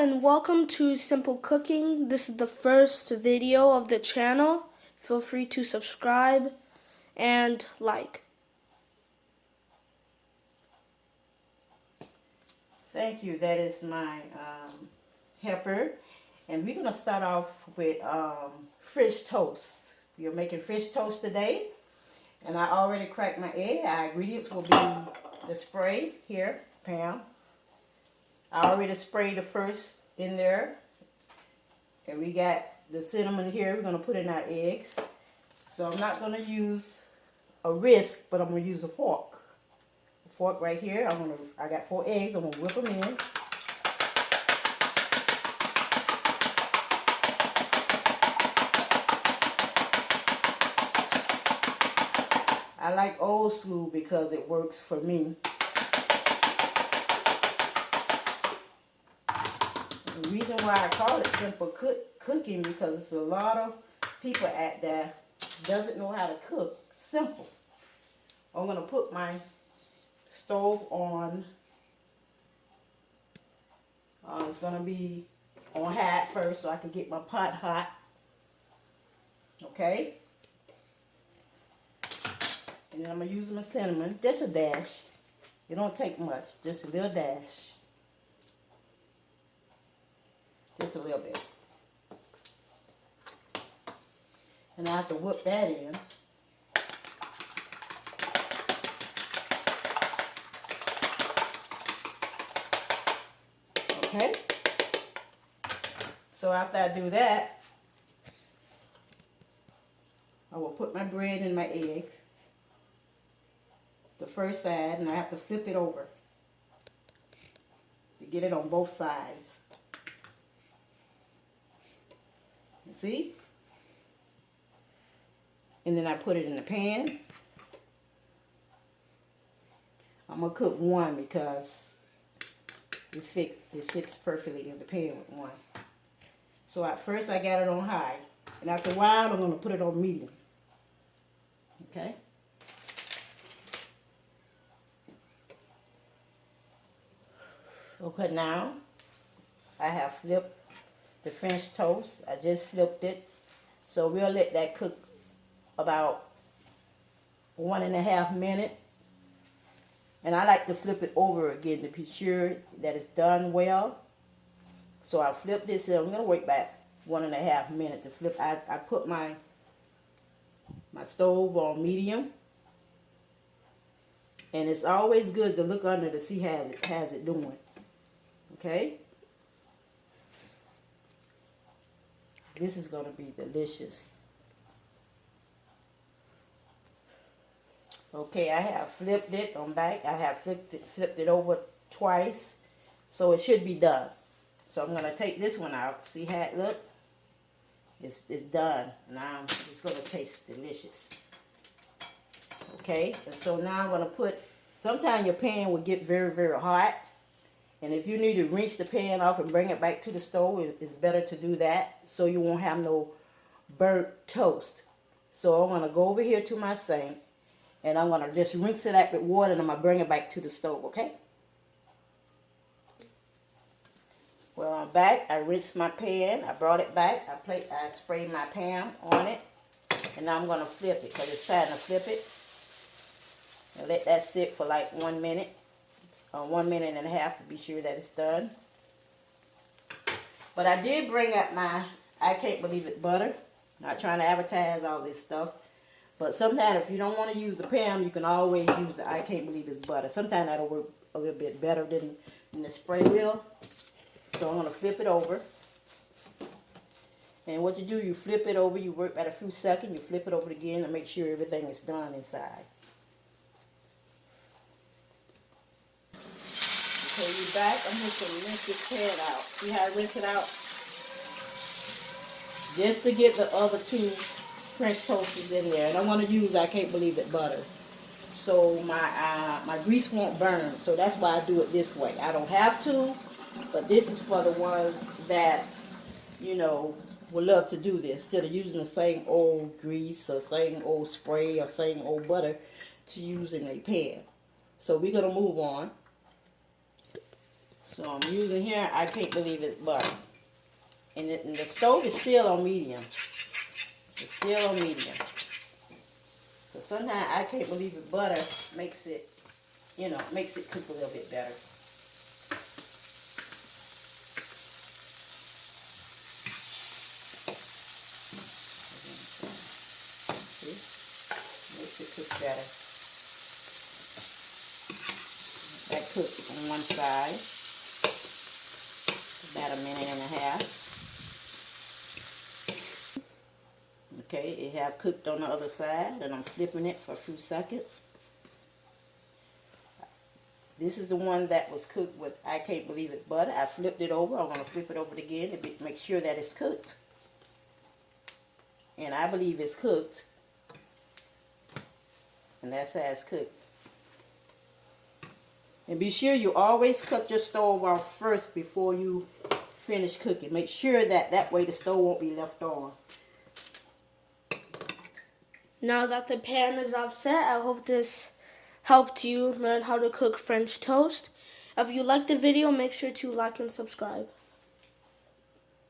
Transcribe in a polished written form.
and welcome to Simple Cooking. This is the first video of the channel. Feel free to subscribe and like. Thank you. That is my pepper. And we're going to start off with fish toast. We are making fish toast today. And I already cracked my egg. Our ingredients will be the spray here, Pam. I already sprayed the first in there. And we got the cinnamon here. We're going to put in our eggs. So I'm not going to use a whisk, but I'm going to use a fork. A fork right here. I got 4 eggs. I'm going to whip them in. I like old school because it works for me. The reason why I call it simple cooking because it's a lot of people out there doesn't know how to cook simple. I'm going to put my stove on. It's going to be on high first so I can get my pot hot. Okay. And then I'm going to use my cinnamon. Just a dash. It don't take much. Just a little dash. Just a little bit. And I have to whip that in. Okay. So after I do that, I will put my bread and my eggs. The first side, and I have to flip it over to get it on both sides. See? And then I put it in the pan. I'm going to cook one because it fits perfectly in the pan with one. So at first I got it on high. And after a while I'm going to put it on medium. Okay? Okay, now I have flipped the French toast. I just flipped it. So we'll let that cook about 1.5 minutes. And I like to flip it over again to be sure that it's done well. So I flip this in. I'm going to wait back 1.5 minutes to flip. I put my stove on medium. And it's always good to look under to see how's it doing. Okay? This is going to be delicious. Okay, I have flipped it on back. I have flipped it over twice. So it should be done. So I'm going to take this one out. See how it looks? It's done. Now it's going to taste delicious. Okay, and so now I'm going to put, sometimes your pan will get very, very hot. And if you need to rinse the pan off and bring it back to the stove, it's better to do that so you won't have no burnt toast. So I'm going to go over here to my sink and I'm going to just rinse it out with water and I'm going to bring it back to the stove, okay? Well, I'm back. I rinsed my pan. I brought it back. I sprayed my pan on it. And now I'm going to flip it because it's time to flip it. And let that sit for like 1 minute. 1.5 minutes to be sure that it's done. But I did bring up my I Can't Believe It butter. Not trying to advertise all this stuff. But sometimes if you don't want to use the Pam, you can always use the I Can't Believe It's butter. Sometimes that'll work a little bit better than the spray will. So I'm going to flip it over. And what you do, you flip it over. You work about a few seconds. You flip it over again to make sure everything is done inside. Okay, we're back. I'm just going to rinse this pan out. See how I rinse it out? Just to get the other 2 French toasters in there. And I want to use I Can't Believe It butter. So my grease won't burn. So that's why I do it this way. I don't have to, but this is for the ones that, you know, would love to do this. Instead of using the same old grease or same old spray or same old butter to use in a pan. So we're going to move on. So I'm using here, I can't believe it's butter. And the stove is still on medium. It's still on medium. So sometimes I can't believe it butter makes it, you know, makes it cook a little bit better. See? Makes it cook better. That cooked on one side. About a minute and a half. Okay, it have cooked on the other side, and I'm flipping it for a few seconds. This is the one that was cooked with, I can't believe it, butter. I flipped it over. I'm going to flip it over again to make sure that it's cooked. And I believe it's cooked. And that's how it's cooked. And be sure you always cut your stove off first before you finish cooking. Make sure that way the stove won't be left on. Now that the pan is offset, I hope this helped you learn how to cook French toast. If you liked the video, make sure to like and subscribe.